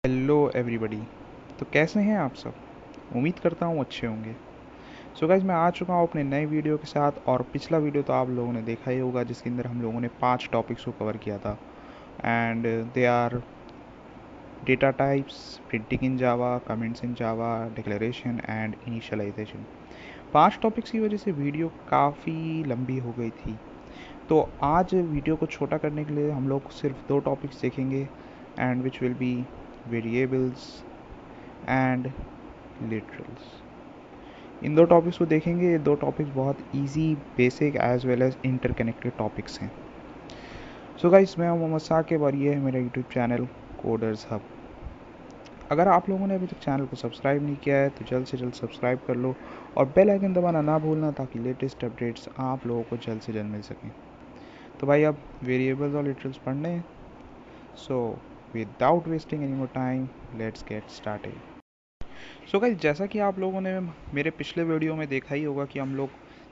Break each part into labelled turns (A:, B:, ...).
A: Hello everybody. तो कैसे हैं आप सब? उम्मीद करता हूँ अच्छे होंगे। सो गाइज, मैं आ चुका हूँ अपने नए वीडियो के साथ। और पिछला वीडियो तो आप लोगों ने देखा ही होगा, जिसके अंदर हम लोगों ने 5 टॉपिक्स को कवर किया था। And they are data types, printing in Java, comments in Java, declaration and initialisation. 5 topics की वजह से वीडियो काफ़ी लंबी हो गई थी। तो आज वीडियो को छोटा करने के लिए हम लोग सिर्फ 2 टॉपिक्स देखेंगे, and which will be variables and literals. इन 2 टॉपिक्स को देखेंगे। ये 2 टॉपिक्स बहुत easy, basic as well as interconnected topics हैं। सो गाइस, मैं हूं मोहम्मद साकिब और ये है मेरा यूट्यूब चैनल कोडर्स हब। अगर आप लोगों ने अभी तक चैनल को सब्सक्राइब नहीं किया है तो जल्द से जल्द सब्सक्राइब कर लो और बेल आइकन दबाना ना भूलना, ताकि लेटेस्ट अपडेट्स आप लोगों को जल्द से जल्द मिल सकें। तो भाई, अब वेरिएबल्स और लिटरल्स पढ़ने हैं। So without wasting any more time, let's get started. So guys, जैसा कि आप लोगों ने मेरे पिछले वीडियो में देखा ही होगा कि हम लोग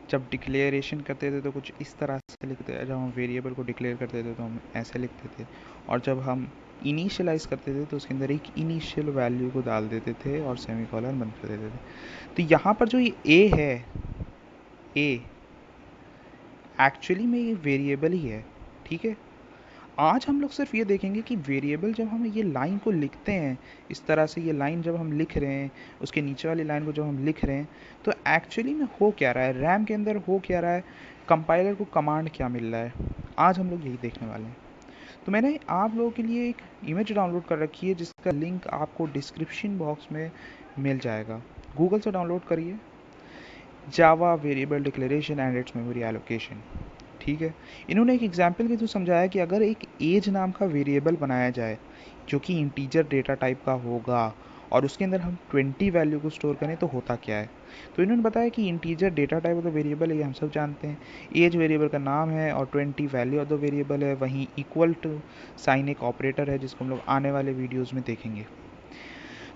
A: जब डिक्लेरेशन करते थे तो कुछ इस तरह से लिखते थे। जब हम वेरिएबल को डिक्लेयर करते थे तो हम ऐसे लिखते थे, और जब हम इनिशियलाइज करते थे तो उसके अंदर एक इनिशियल वैल्यू को डाल देते थे और सेमीकोलन बंद कर देते थे। तो यहाँ पर जो ये ए है, ए एक्चुअली में ये वेरिएबल ही है। ठीक है। आज हम लोग सिर्फ ये देखेंगे कि वेरिएबल जब हम ये लाइन को लिखते हैं, इस तरह से ये लाइन जब हम लिख रहे हैं, उसके नीचे वाली लाइन को जब हम लिख रहे हैं, तो एक्चुअली में हो क्या रहा है, रैम के अंदर हो क्या रहा है, कंपाइलर को कमांड क्या मिल रहा है। आज हम लोग यही देखने वाले हैं। तो मैंने आप लोगों के लिए एक इमेज डाउनलोड कर रखी है, जिसका लिंक आपको डिस्क्रिप्शन बॉक्स में मिल जाएगा। गूगल से डाउनलोड करिए, Java variable declaration and its memory allocation. ठीक है। इन्होंने एक एग्जाम्पल के थ्रू समझाया कि अगर एक एज नाम का वेरिएबल बनाया जाए जो कि इंटीजर डेटा टाइप का होगा, और उसके अंदर हम 20 वैल्यू को स्टोर करें तो होता क्या है। तो इन्होंने बताया कि integer data type of the variable है, ये हम सब जानते हैं। एज वेरिएबल का नाम है और 20 वैल्यू ऑफ द वेरिएबल है। वहीं इक्वल टू साइन एक ऑपरेटर है, जिसको हम लोग आने वाले वीडियोज़ में देखेंगे।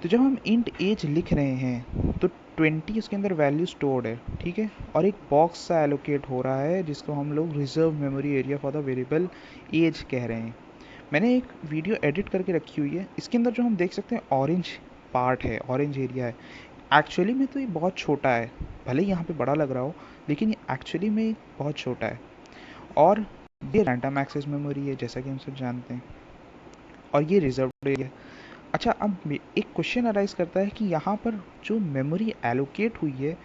A: तो जब हम इंट एज लिख रहे हैं तो 20 उसके अंदर वैल्यू स्टोर्ड है। ठीक है। और एक बॉक्स सा एलोकेट हो रहा है, जिसको हम लोग reserve memory area for the variable as कह रहे हैं। मैंने एक वीडियो एडिट करके रखी हुई है। इसके अंदर जो हम देख सकते हैं ऑरेंज पार्ट है, ऑरेंज एरिया है। एक्चुअली में तो ये बहुत छोटा है, भले ही यहाँ पे बड़ा लग रहा हो, लेकिन ये एक्चुअली में बहुत छोटा है। और ये रैंडम एक्सेस मेमोरी है, जैसा कि हम सब जानते हैं, और ये रिजर्व एरिया है। अच्छा, अब एक क्वेश्चन अराइज करता है कि यहाँ पर जो मेमोरी एलोकेट हुई है,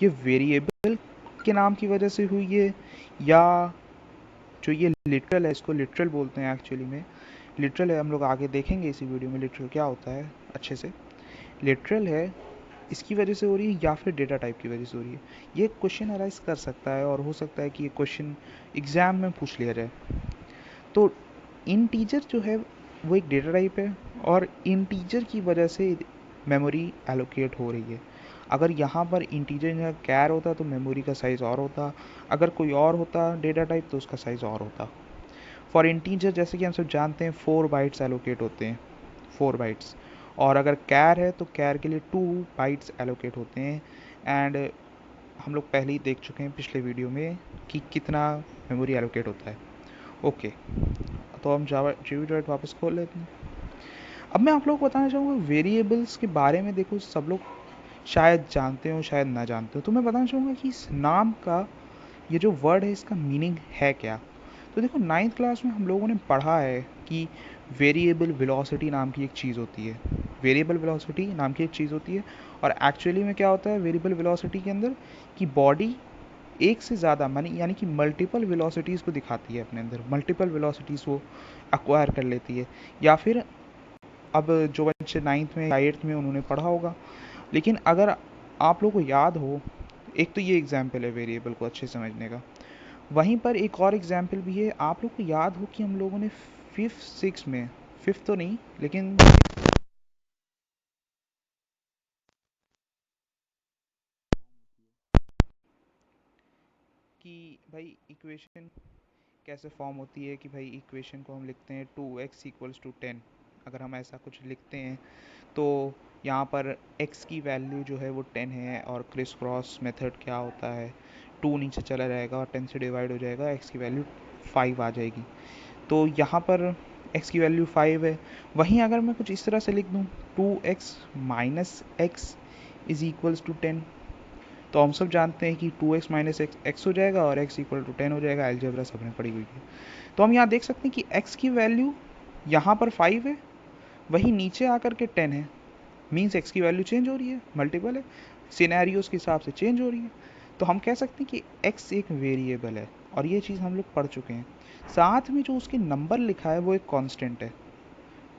A: ये वेरिएबल के नाम की वजह से हुई है, या जो ये लिटरल है, इसको लिटरल बोलते हैं एक्चुअली में। लिटरल है, हम लोग आगे देखेंगे इसी वीडियो में लिटरल क्या होता है अच्छे से। लिटरल है, इसकी वजह से हो रही है या फिर डेटा टाइप की वजह से हो रही है। ये क्वेश्चन अराइज कर सकता है, और हो सकता है कि ये क्वेश्चन एग्जाम में पूछ लिया जाए। तो इंटीजर जो है वो एक डेटा टाइप है, और इंटीजर की वजह से मेमोरी एलोकेट हो रही है। अगर यहाँ पर इंटीजर या कैर होता तो मेमोरी का साइज़ और होता, अगर कोई और होता डेटा टाइप तो उसका साइज़ और होता। फॉर इंटीजर, जैसे कि हम सब जानते हैं, 4 बाइट्स एलोकेट होते हैं, 4 बाइट्स। और अगर कैर है तो कैर के लिए 2 बाइट्स एलोकेट होते हैं। एंड हम लोग पहले ही देख चुके हैं पिछले वीडियो में कि कितना मेमोरी एलोकेट होता है। ओके। तो हम जावा जीवी वापस खोल लेते हैं। अब मैं आप लोगों को बताना चाहूँगा वेरिएबल्स के बारे में। देखो, सब लोग शायद जानते हो शायद ना जानते हो, तो मैं बताना चाहूँगा कि इस नाम का, ये जो वर्ड है, इसका मीनिंग है क्या। तो देखो, 9th क्लास में हम लोगों ने पढ़ा है कि वेरिएबल वेलोसिटी नाम की एक चीज़ होती है। वेरिएबल वेलोसिटी नाम की एक चीज़ होती है, और एक्चुअली में क्या होता है वेरिएबल वेलोसिटी के अंदर, कि बॉडी एक से ज़्यादा यानी कि मल्टीपल वेलोसिटीज़ को दिखाती है अपने अंदर, मल्टीपल वेलोसिटीज़ वो अक्वायर कर लेती है। या फिर अब जो बच्चे 9th में या 8th में उन्होंने पढ़ा होगा, लेकिन अगर आप लोग को याद हो, एक तो ये एग्जाम्पल है वेरिएबल को अच्छे समझने का। वहीं पर एक और एग्जाम्पल भी है। आप लोग को याद हो कि हम लोगों ने 5th 6th में, 5th तो नहीं लेकिन कि भाई इक्वेशन कैसे फॉर्म होती है, कि भाई इक्वेशन को हम लिखते हैं 2x = 10। अगर हम ऐसा कुछ लिखते हैं तो यहाँ पर x की वैल्यू जो है वो 10 है, और क्रिस क्रॉस मेथड क्या होता है, 2 नीचे चला जाएगा और 10 से डिवाइड हो जाएगा, x की वैल्यू 5 आ जाएगी। तो यहाँ पर x की वैल्यू 5 है। वहीं अगर मैं कुछ इस तरह से लिख दूँ 2x minus x is equals to 10, तो हम सब जानते हैं कि 2x माइनस एक्स हो जाएगा और x इक्वल टू 10 हो जाएगा। अलजेब्रा सबने पढ़ी हुई है। तो हम यहाँ देख सकते हैं कि x की वैल्यू यहाँ पर 5 है, वहीं नीचे आकर के 10 है। मीन्स x की वैल्यू चेंज हो रही है, मल्टीपल है, सिनेरियोज के हिसाब से चेंज हो रही है। तो हम कह सकते हैं कि x एक वेरिएबल है, और ये चीज़ हम लोग पढ़ चुके हैं। साथ में जो उसके नंबर लिखा है वो एक कांस्टेंट है।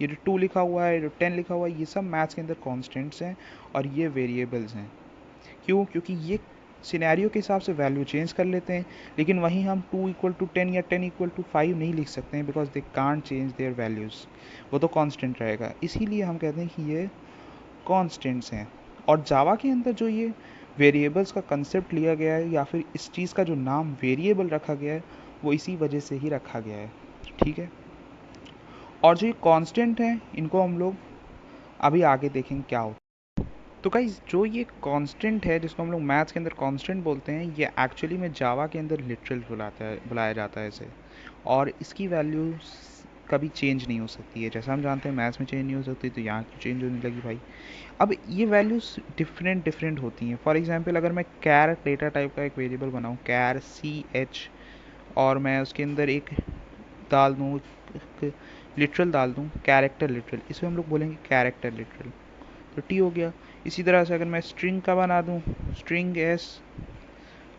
A: ये जो 2 लिखा हुआ है, जो 10 लिखा हुआ है, ये सब मैथ्स के अंदर कांस्टेंट्स हैं और ये वेरिएबल्स हैं। क्यों? क्योंकि ये सिनेरियो के हिसाब से वैल्यू चेंज कर लेते हैं, लेकिन वहीं हम 2 इक्वल टू 10 या 10 इक्वल टू 5 नहीं लिख सकते हैं, because they can't change their values. वो तो कांस्टेंट रहेगा, इसीलिए हम कहते हैं कि ये कांस्टेंट्स हैं। और जावा के अंदर जो ये वेरिएबल्स का कंसेप्ट लिया गया है, या फिर इस चीज़ का जो नाम वेरिएबल रखा गया है, वो इसी वजह से ही रखा गया है। ठीक है। और जो ये कांस्टेंट हैं, इनको हम लोग अभी आगे देखेंगे क्या होता है। तो गाइस, जो ये कांस्टेंट है जिसको हम लोग मैथ्स के अंदर कांस्टेंट बोलते हैं, ये एक्चुअली में जावा के अंदर लिटरल बुलाया जाता है इसे। और इसकी वैल्यू कभी चेंज नहीं हो सकती है। जैसा हम जानते हैं मैथ्स में चेंज नहीं हो सकती, तो यहाँ क्यों चेंज होने लगी भाई। अब ये वैल्यूज़ डिफरेंट डिफरेंट होती हैं। फॉर एग्जांपल, अगर मैं कैर डेटा टाइप का एक वेरिएबल बनाऊँ, कैर CH, और मैं उसके अंदर एक डाल दूँ, लिटरल डाल दूँ, कैरेक्टर लिटरल, इसमें हम लोग बोलेंगे कैरेक्टर लिटरल, तो टी हो गया। इसी तरह से अगर मैं स्ट्रिंग का बना दूँ, स्ट्रिंग S,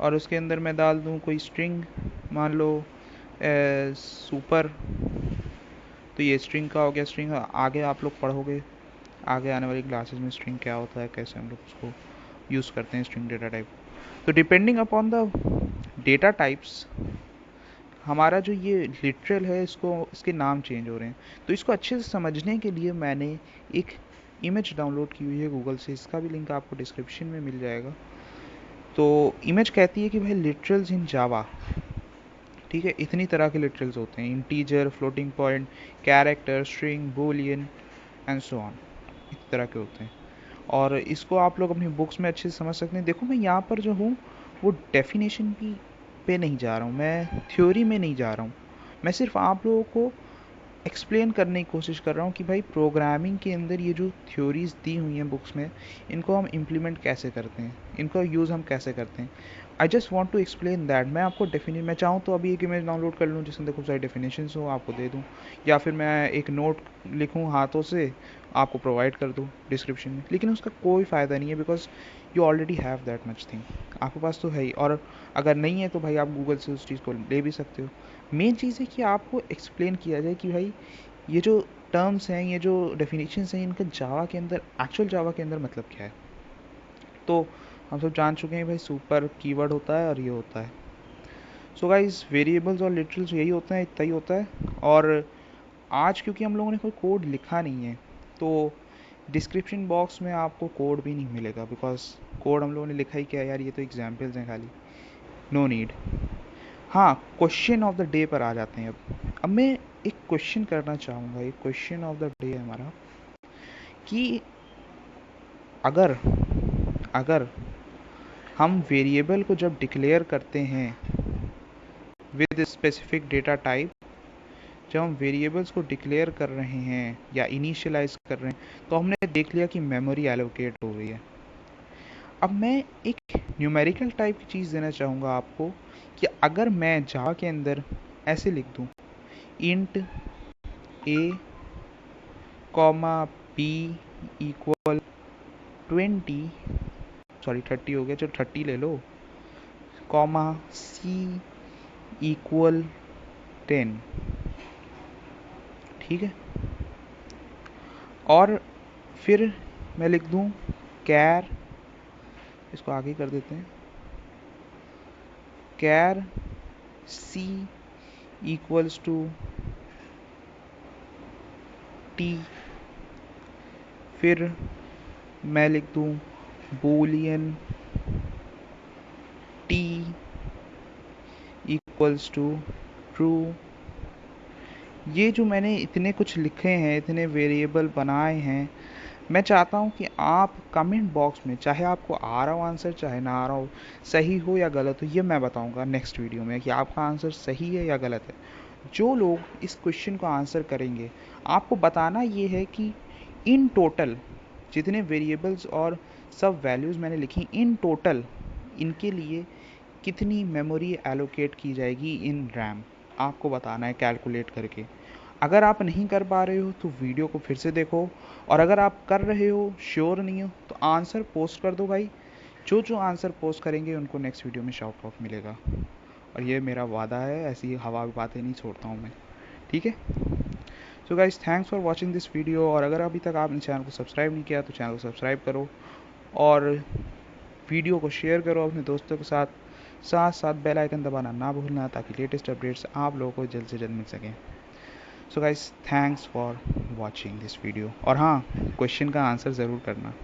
A: और उसके अंदर मैं डाल दूँ कोई स्ट्रिंग, मान लो सुपर, तो ये स्ट्रिंग का हो गया। स्ट्रिंग आगे आप लोग पढ़ोगे, आगे आने वाली क्लासेस में स्ट्रिंग क्या होता है, कैसे हम लोग उसको यूज़ करते हैं, स्ट्रिंग डेटा टाइप। तो depending upon the data types, हमारा जो ये लिटरल है, इसके नाम चेंज हो रहे हैं। तो इसको अच्छे से समझने के लिए मैंने एक इमेज डाउनलोड की हुई है गूगल से, इसका भी लिंक आपको डिस्क्रिप्शन में मिल जाएगा। तो इमेज कहती है कि भाई लिटरल्स इन जावा, ठीक है, इतनी तरह के लिटरल्स होते हैं, integer, floating point, character, string, Boolean and so on, इस तरह के होते हैं। और इसको आप लोग अपनी बुक्स में अच्छे से समझ सकते हैं। देखो, मैं यहाँ पर जो हूँ वो डेफिनेशन भी पे नहीं जा रहा हूँ, मैं थ्योरी में नहीं जा रहा हूँ, मैं सिर्फ आप लोगों को एक्सप्लेन करने की कोशिश कर रहा हूँ कि भाई प्रोग्रामिंग के अंदर ये जो थ्योरीज दी हुई हैं बुक्स में, इनको हम इम्प्लीमेंट कैसे करते हैं, इनका यूज़ हम कैसे करते हैं। I just want to explain that. मैं आपको मैं चाहूँ तो अभी एक इमेज डाउनलोड कर लूँ जिसमें खूब सारी डेफिनेशंस हो, आपको दे दूँ, या फिर मैं एक नोट लिखूँ हाथों से, आपको प्रोवाइड कर दूँ डिस्क्रिप्शन में, लेकिन उसका कोई फ़ायदा नहीं है, because you already have that much thing, आपके पास तो है ही। और अगर नहीं है तो भाई आप गूगल से उस चीज़ को ले भी सकते हो। मेन चीज़ है कि आपको एक्सप्लेन किया जाए कि भाई ये जो टर्म्स हैं, ये जो डेफिनेशंस हैं, इनका जावा के अंदर, एक्चुअल जावा के अंदर मतलब क्या है। तो हम सब जान चुके हैं भाई, सुपर कीवर्ड होता है और ये होता है। सो गाइस, वेरिएबल्स और लिटरल्स यही होते हैं, इतना ही होता है। और आज क्योंकि हम लोगों ने कोई कोड लिखा नहीं है, तो डिस्क्रिप्शन बॉक्स में आपको कोड भी नहीं मिलेगा, बिकॉज कोड हम लोगों ने लिखा ही क्या यार, ये तो एग्जाम्पल्स हैं खाली, नो नीड। हाँ, क्वेश्चन ऑफ द डे पर आ जाते हैं। अब मैं एक क्वेश्चन करना चाहूँगा, एक क्वेश्चन ऑफ द डे है हमारा, कि अगर अगर हम वेरिएबल को जब डिक्लेयर करते हैं विद स्पेसिफिक डेटा टाइप, जब हम वेरिएबल्स को डिक्लेयर कर रहे हैं या इनिशियलाइज कर रहे हैं, तो हमने देख लिया कि मेमोरी एलोकेट हो रही है। अब मैं एक न्यूमेरिकल टाइप की चीज़ देना चाहूँगा आपको, कि अगर मैं जावा के अंदर ऐसे लिख दूँ, इंट ए कॉमा बी इक्वल 20, सॉरी 30 हो गया, चलो 30 ले लो, कॉमा सी इक्वल 10, ठीक है। और फिर मैं लिख दूँ कैर, इसको आगे कर देते हैं, char c equals to t, फिर मैं लिख दूँ boolean t equals to true. ये जो मैंने इतने कुछ लिखे हैं, इतने वेरिएबल बनाए हैं, मैं चाहता हूँ कि आप कमेंट बॉक्स में, चाहे आपको आ रहा हो आंसर, चाहे ना आ रहा हो, सही हो या गलत हो, ये मैं बताऊँगा नेक्स्ट वीडियो में कि आपका आंसर सही है या गलत है। जो लोग इस क्वेश्चन को आंसर करेंगे, आपको बताना ये है कि इन टोटल जितने वेरिएबल्स और सब वैल्यूज़ मैंने लिखी, इन टोटल इनके लिए कितनी मेमोरी एलोकेट की जाएगी इन रैम, आपको बताना है कैलकुलेट करके। अगर आप नहीं कर पा रहे हो तो वीडियो को फिर से देखो, और अगर आप कर रहे हो, श्योर नहीं हो, तो आंसर पोस्ट कर दो भाई। जो जो आंसर पोस्ट करेंगे उनको नेक्स्ट वीडियो में शाउट आउट मिलेगा, और ये मेरा वादा है, ऐसी हवा की बातें नहीं छोड़ता हूँ मैं, ठीक है। So guys, thanks for watching this video, और अगर अभी तक आपने चैनल को सब्सक्राइब नहीं किया तो चैनल को सब्सक्राइब करो, और वीडियो को शेयर करो अपने दोस्तों के साथ, साथ साथ बेल आइकन दबाना ना भूलना, ताकि लेटेस्ट अपडेट्स आप लोगों को जल्द से जल्द मिल सकें। So guys, thanks for watching this video, और हाँ, क्वेश्चन का आंसर ज़रूर करना।